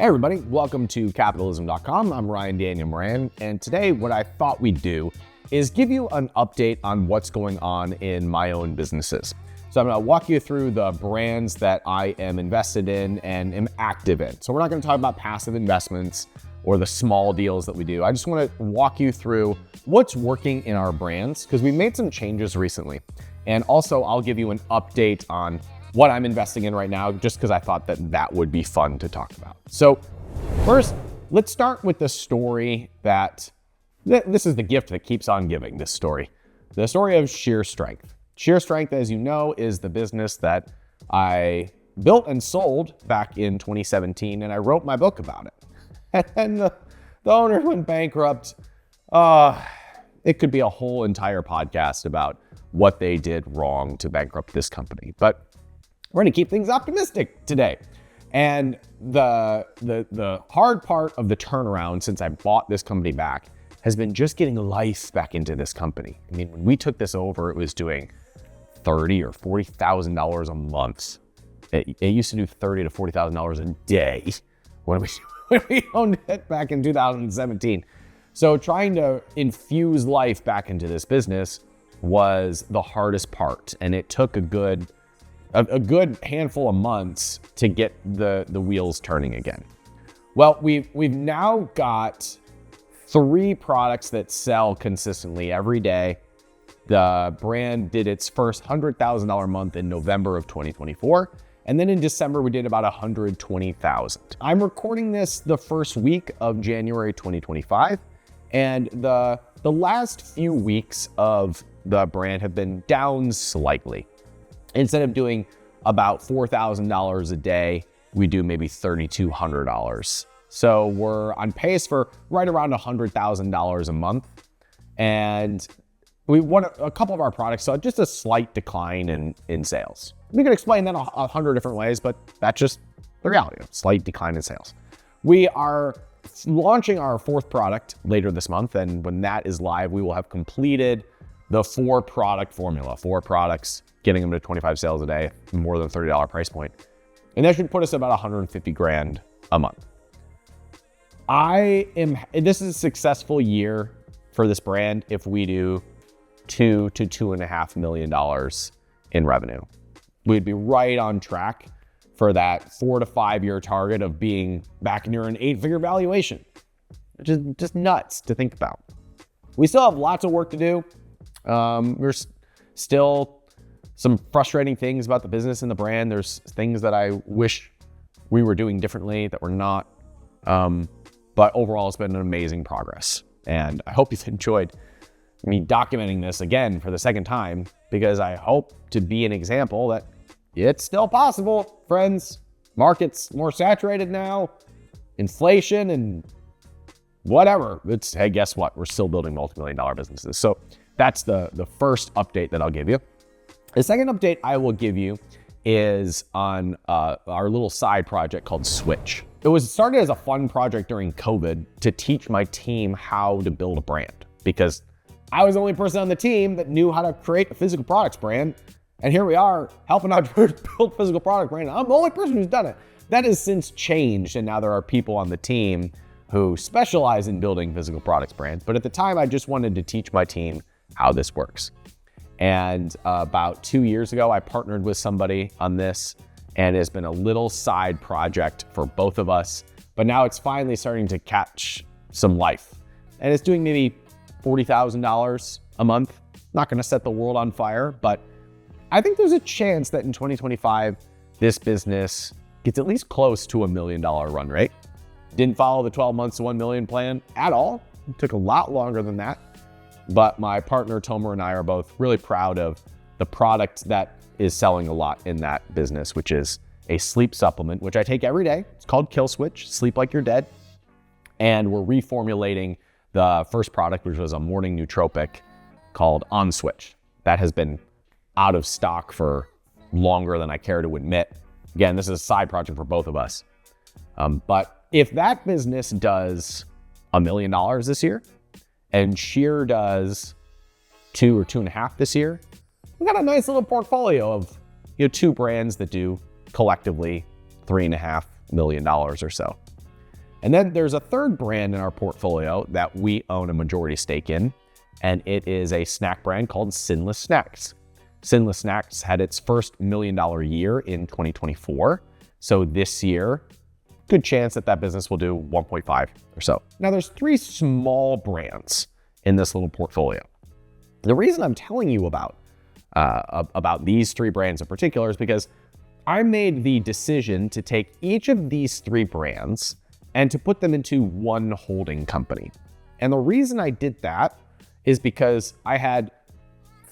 Hey everybody, welcome to capitalism.com. I'm Ryan Daniel Moran, and today what I thought we'd do is give you an update on what's going on in my own businesses. So I'm going to walk you through the brands that I am invested in and am active in. So we're not going to talk about passive investments or the small deals that we do. I just want to walk you through what's working in our brands because we made some changes recently. And also I'll give you an update on what I'm investing in right now, just because I thought that would be fun to talk about. So first, let's start with the story this is the gift that keeps on giving, this story. The story of Sheer Strength. Sheer Strength, as you know, is the business that I built and sold back in 2017, and I wrote my book about it. And the owner went bankrupt. It could be a whole entire podcast about what they did wrong to bankrupt this company. But we're going to keep things optimistic today. And the hard part of the turnaround since I bought this company back has been just getting life back into this company. I mean, when we took this over, it was doing $30,000 or $40,000 a month. It used to do $30,000 to $40,000 a day when we owned it back in 2017. So trying to infuse life back into this business was the hardest part, and it took a good handful of months to get the wheels turning again. Well, we've now got 3 products that sell consistently every day. The brand did its first $100,000 month in November of 2024. And then in December, we did about $120,000. I'm recording this the first week of January 2025. And the last few weeks of the brand have been down slightly. Instead of doing about $4,000 a day, we do maybe $3,200. So we're on pace for right around $100,000 a month. And we won a couple of our products, so just a slight decline in sales. We can explain that 100 different ways, but that's just the reality, a slight decline in sales. We are launching our 4th product later this month, and when that is live, we will have completed the 4-product formula, 4 products, getting them to 25 sales a day, more than $30 price point. And that should put us about $150,000 a month. This is a successful year for this brand if we do $2 to $2.5 million in revenue. We'd be right on track for that 4 to 5 year target of being back near an 8-figure valuation, which is just nuts to think about. We still have lots of work to do. There's still some frustrating things about the business and the brand. There's things that I wish we were doing differently that we're not. But overall, it's been an amazing progress. And I hope you've enjoyed me documenting this again for the second time, because I hope to be an example that it's still possible, friends. Market's more saturated now, inflation and whatever. Hey, guess what? We're still building multi-million-dollar businesses. So that's the first update that I'll give you. The second update I will give you is on our little side project called Switch. It was started as a fun project during COVID to teach my team how to build a brand, because I was the only person on the team that knew how to create a physical products brand. And here we are helping entrepreneurs build physical product brand. I'm the only person who's done it. That has since changed, and now there are people on the team who specialize in building physical products brands. But at the time, I just wanted to teach my team how this works. And about 2 years ago, I partnered with somebody on this, and it's been a little side project for both of us. But now it's finally starting to catch some life. And it's doing maybe $40,000 a month. Not going to set the world on fire, but I think there's a chance that in 2025, this business gets at least close to $1 million run rate. Didn't follow the 12 months to 1 million plan at all. It took a lot longer than that. But my partner, Tomer, and I are both really proud of the product that is selling a lot in that business, which is a sleep supplement, which I take every day. It's called Kill Switch, Sleep Like You're Dead. And we're reformulating the first product, which was a morning nootropic called On Switch. That has been out of stock for longer than I care to admit. Again, this is a side project for both of us. But if that business does $1 million this year, and Sheer does 2 or 2.5 this year, we got a nice little portfolio of 2 brands that do collectively $3.5 million or so. And then there's a third brand in our portfolio that we own a majority stake in, and it is a snack brand called Sinless Snacks. Sinless Snacks had its first $1 million year in 2024. So this year, good chance that that business will do 1.5 or so. Now there's 3 small brands in this little portfolio. The reason I'm telling you about these 3 brands in particular is because I made the decision to take each of these 3 brands and to put them into one holding company. And the reason I did that is because I had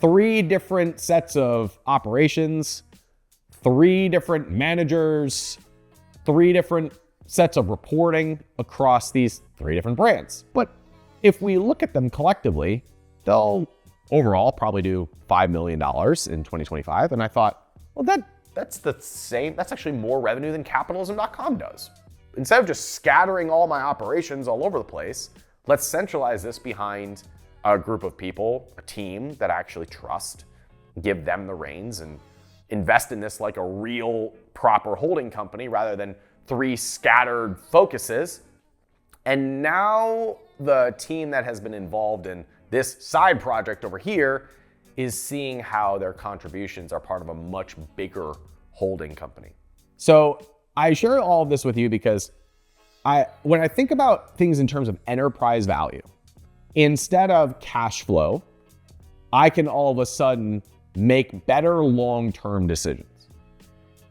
3 different sets of operations, 3 different managers, 3 different sets of reporting across these 3 different brands. But if we look at them collectively, they'll overall probably do $5 million in 2025. And I thought, well, that's the same. That's actually more revenue than capitalism.com does. Instead of just scattering all my operations all over the place, let's centralize this behind a group of people, a team that I actually trust, give them the reins and invest in this like a real proper holding company rather than 3 scattered focuses. And now the team that has been involved in this side project over here is seeing how their contributions are part of a much bigger holding company. So I share all of this with you because when I think about things in terms of enterprise value, instead of cash flow, I can all of a sudden make better long-term decisions.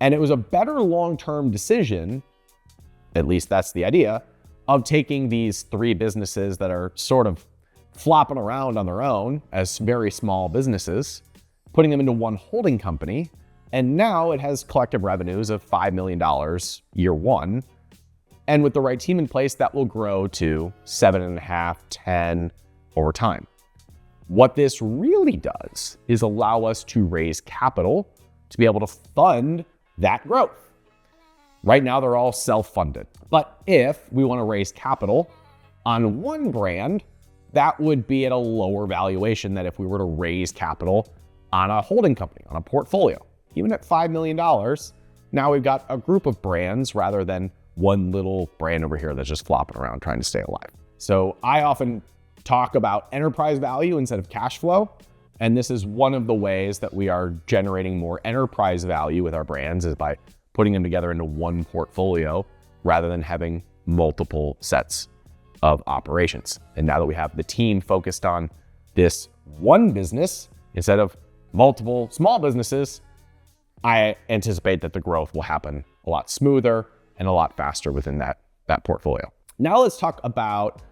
And it was a better long-term decision, at least that's the idea, of taking these 3 businesses that are sort of flopping around on their own as very small businesses, putting them into one holding company. And now it has collective revenues of $5 million year 1. And with the right team in place, that will grow to 7.5, 10 over time. What this really does is allow us to raise capital to be able to fund that growth. Right now, they're all self-funded. But if we want to raise capital on one brand, that would be at a lower valuation than if we were to raise capital on a holding company, on a portfolio. Even at $5 million, now we've got a group of brands rather than one little brand over here that's just flopping around trying to stay alive. So I often talk about enterprise value instead of cash flow. And this is one of the ways that we are generating more enterprise value with our brands is by putting them together into one portfolio rather than having multiple sets of operations. And now that we have the team focused on this one business instead of multiple small businesses, I anticipate that the growth will happen a lot smoother and a lot faster within that portfolio. Now let's talk about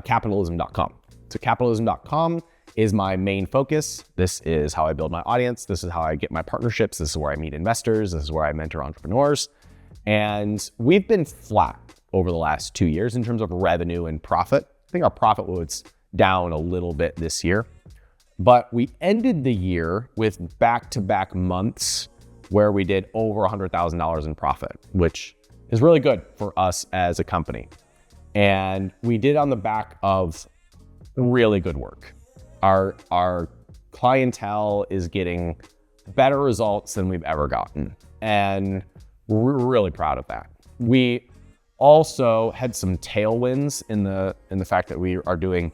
capitalism.com. So capitalism.com is my main focus. This is how I build my audience. This is how I get my partnerships. This is where I meet investors. This is where I mentor entrepreneurs. And we've been flat over the last 2 years in terms of revenue and profit. I think our profit was down a little bit this year, but we ended the year with back-to-back months where we did over $100,000 in profit, which is really good for us as a company. And we did on the back of really good work. Our clientele is getting better results than we've ever gotten. And we're really proud of that. We also had some tailwinds in the fact that we are doing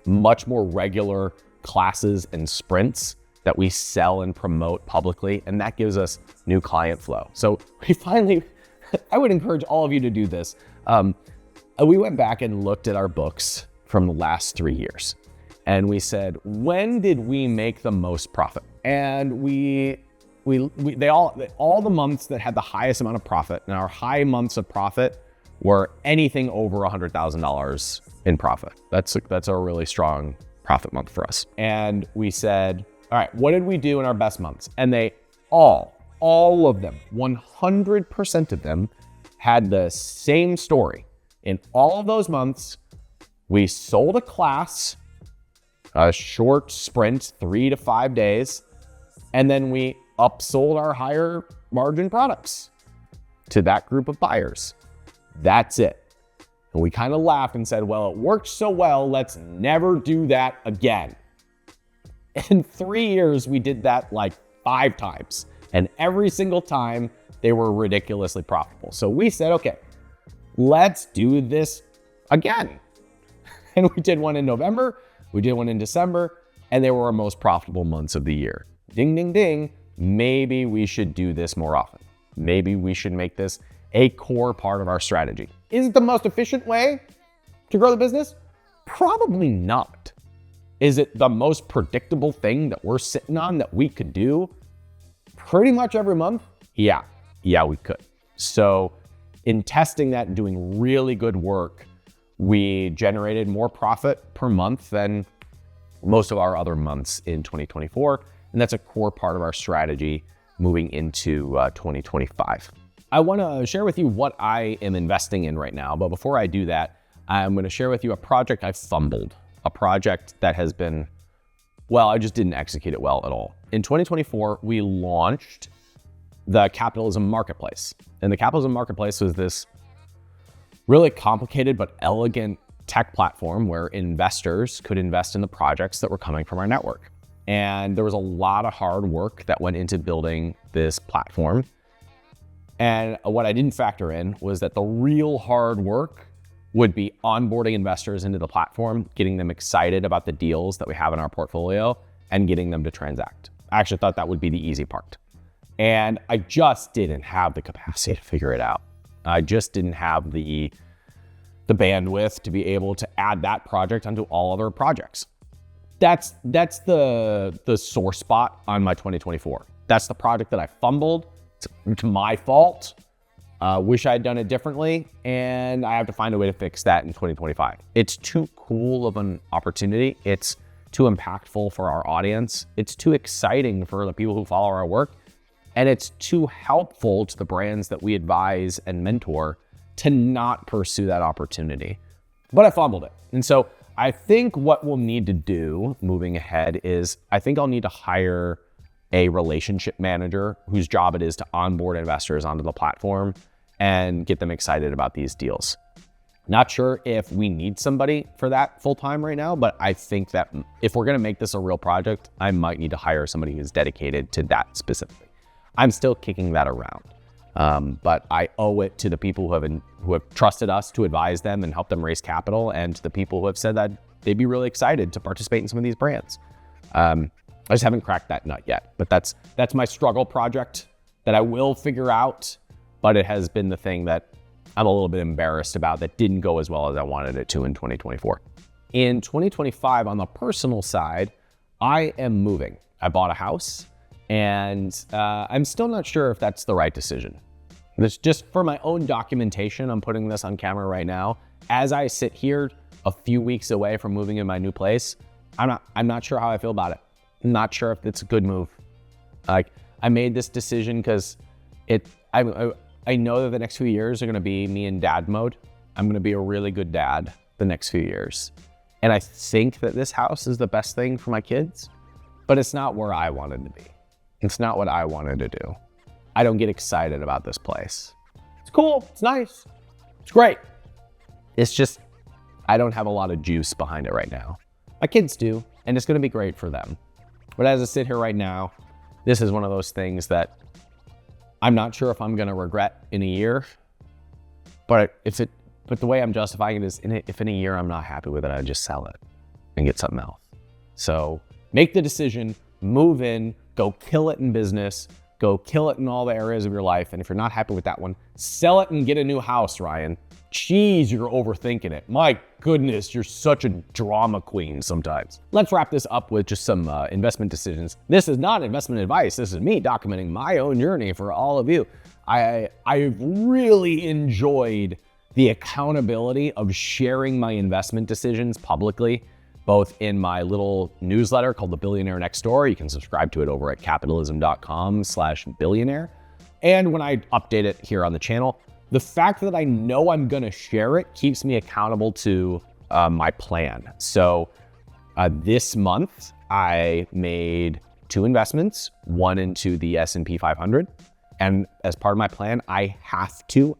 much more regular classes and sprints that we sell and promote publicly, and that gives us new client flow. So we finally, I would encourage all of you to do this. We went back and looked at our books from the last 3 years, and we said, when did we make the most profit? And all the months that had the highest amount of profit, and our high months of profit were anything over $100,000 in profit. That's a really strong profit month for us. And we said, all right, what did we do in our best months? And they all of them, 100% of them had the same story. In all of those months, we sold a class, a short sprint, 3 to 5 days, and then we upsold our higher margin products to that group of buyers. That's it. And we kind of laughed and said, well, it worked so well, let's never do that again. In 3 years, we did that like 5 times. And every single time, they were ridiculously profitable. So we said, okay, Let's do this again. And we did one in November, we did one in December, and they were our most profitable months of the year. Ding, ding, ding. Maybe we should do this more often. Maybe we should make this a core part of our strategy. Is it the most efficient way to grow the business? Probably not. Is it the most predictable thing that we're sitting on that we could do pretty much every month? Yeah, we could. So in testing that and doing really good work, we generated more profit per month than most of our other months in 2024. And that's a core part of our strategy moving into 2025. I want to share with you what I am investing in right now. But before I do that, I'm going to share with you a project I fumbled, a project that has been, well, I just didn't execute it well at all. In 2024, we launched the Capitalism Marketplace. And the Capitalism Marketplace was this really complicated but elegant tech platform where investors could invest in the projects that were coming from our network. And there was a lot of hard work that went into building this platform. And what I didn't factor in was that the real hard work would be onboarding investors into the platform, getting them excited about the deals that we have in our portfolio, and getting them to transact. I actually thought that would be the easy part. And I just didn't have the capacity to figure it out. I just didn't have the bandwidth to be able to add that project onto all other projects. That's the sore spot on my 2024. That's the project that I fumbled. It's my fault. Wish I had done it differently, and I have to find a way to fix that in 2025. It's too cool of an opportunity. It's too impactful for our audience. It's too exciting for the people who follow our work. And it's too helpful to the brands that we advise and mentor to not pursue that opportunity. But I fumbled it. And so I think what we'll need to do moving ahead is I think I'll need to hire a relationship manager whose job it is to onboard investors onto the platform and get them excited about these deals. Not sure if we need somebody for that full time right now, but I think that if we're going to make this a real project, I might need to hire somebody who's dedicated to that specifically. I'm still kicking that around, but I owe it to the people who have trusted us to advise them and help them raise capital, and to the people who have said that they'd be really excited to participate in some of these brands. I just haven't cracked that nut yet, but that's my struggle project that I will figure out, but it has been the thing that I'm a little bit embarrassed about that didn't go as well as I wanted it to in 2024. In 2025, on the personal side, I am moving. I bought a house. And I'm still not sure if that's the right decision. This just for my own documentation. I'm putting this on camera right now. As I sit here a few weeks away from moving in my new place, I'm not sure how I feel about it. I'm not sure if it's a good move. Like, I made this decision because I know that the next few years are going to be me in dad mode. I'm going to be a really good dad the next few years. And I think that this house is the best thing for my kids, but it's not where I wanted to be. It's not what I wanted to do. I don't get excited about this place. It's cool, it's nice, it's great. It's just, I don't have a lot of juice behind it right now. My kids do, and it's gonna be great for them. But as I sit here right now, this is one of those things that I'm not sure if I'm gonna regret in a year, but the way I'm justifying it is if in a year I'm not happy with it, I just sell it and get something else. So make the decision, move in, go kill it in business, go kill it in all the areas of your life. And if you're not happy with that one, sell it and get a new house, Ryan. Jeez, you're overthinking it. My goodness, you're such a drama queen sometimes. Let's wrap this up with just some investment decisions. This is not investment advice. This is me documenting my own journey for all of you. I've really enjoyed the accountability of sharing my investment decisions publicly, both in my little newsletter called The Billionaire Next Door. You can subscribe to it over at capitalism.com/billionaire. And when I update it here on the channel, the fact that I know I'm gonna share it keeps me accountable to my plan. So this month, I made 2 investments, one into the S&P 500. And as part of my plan, I have to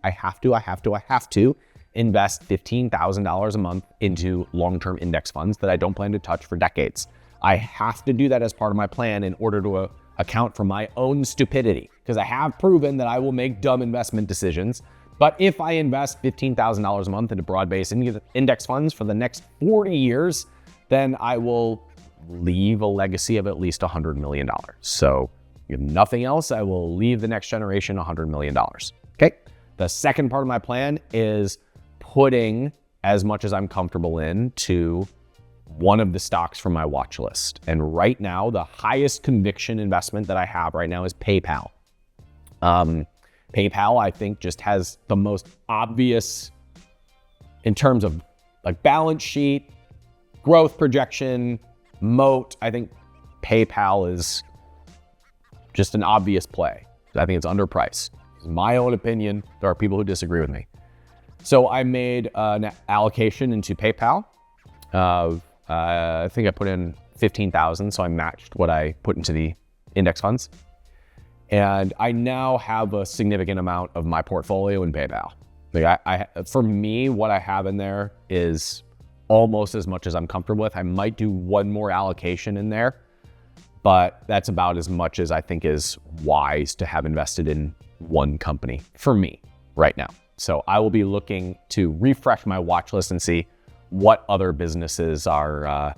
invest $15,000 a month into long-term index funds that I don't plan to touch for decades. I have to do that as part of my plan in order to account for my own stupidity, because I have proven that I will make dumb investment decisions, But if I invest $15,000 a month into broad-based index funds for the next 40 years, then I will leave a legacy of at least $100 million. So if nothing else, I will leave the next generation $100 million. Okay. The second part of my plan is putting as much as I'm comfortable in to one of the stocks from my watch list. And right now, the highest conviction investment that I have right now is PayPal. PayPal, I think, just has the most obvious in terms of like balance sheet, growth projection, moat. I think PayPal is just an obvious play. I think it's underpriced. It's my own opinion. There are people who disagree with me. So I made an allocation into PayPal. I think I put in 15,000, so I matched what I put into the index funds. And I now have a significant amount of my portfolio in PayPal. Like for me, what I have in there is almost as much as I'm comfortable with. I might do one more allocation in there, but that's about as much as I think is wise to have invested in one company for me right now. So I will be looking to refresh my watch list and see what other businesses are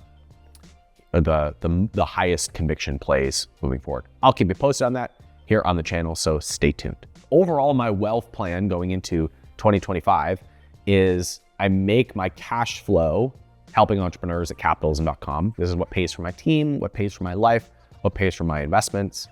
the highest conviction plays moving forward. I'll keep you posted on that here on the channel, so stay tuned. Overall, my wealth plan going into 2025 is I make my cash flow helping entrepreneurs at capitalism.com. This is what pays for my team, what pays for my life, what pays for my investments.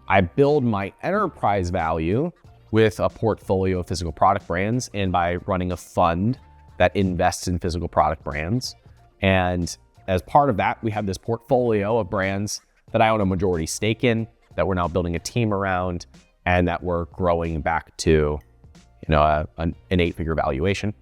I build my enterprise value with a portfolio of physical product brands and by running a fund that invests in physical product brands. And as part of that, we have this portfolio of brands that I own a majority stake in, that we're now building a team around, and that we're growing back to, an 8-figure valuation.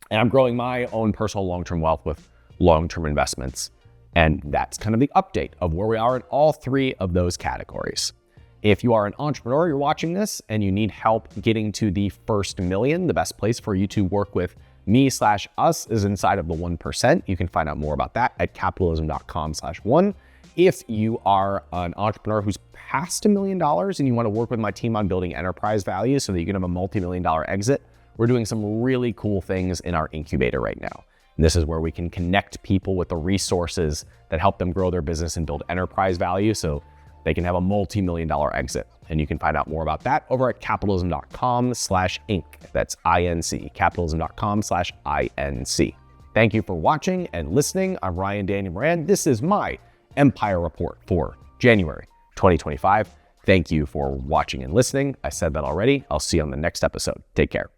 And I'm growing my own personal long-term wealth with long-term investments. And that's kind of the update of where we are in all three of those categories. If you are an entrepreneur, you're watching this and you need help getting to the first million, the best place for you to work with me/us is inside of the 1%. You can find out more about that at capitalism.com/1. If you are an entrepreneur who's past $1 million and you want to work with my team on building enterprise value so that you can have a multi-million-dollar exit, we're doing some really cool things in our incubator right now. And this is where we can connect people with the resources that help them grow their business and build enterprise value so they can have a multi-million-dollar exit. And you can find out more about that over at capitalism.com/inc. That's INC, capitalism.com/INC. Thank you for watching and listening. I'm Ryan Daniel Moran. This is my Empire Report for January 2025. Thank you for watching and listening. I said that already. I'll see you on the next episode. Take care.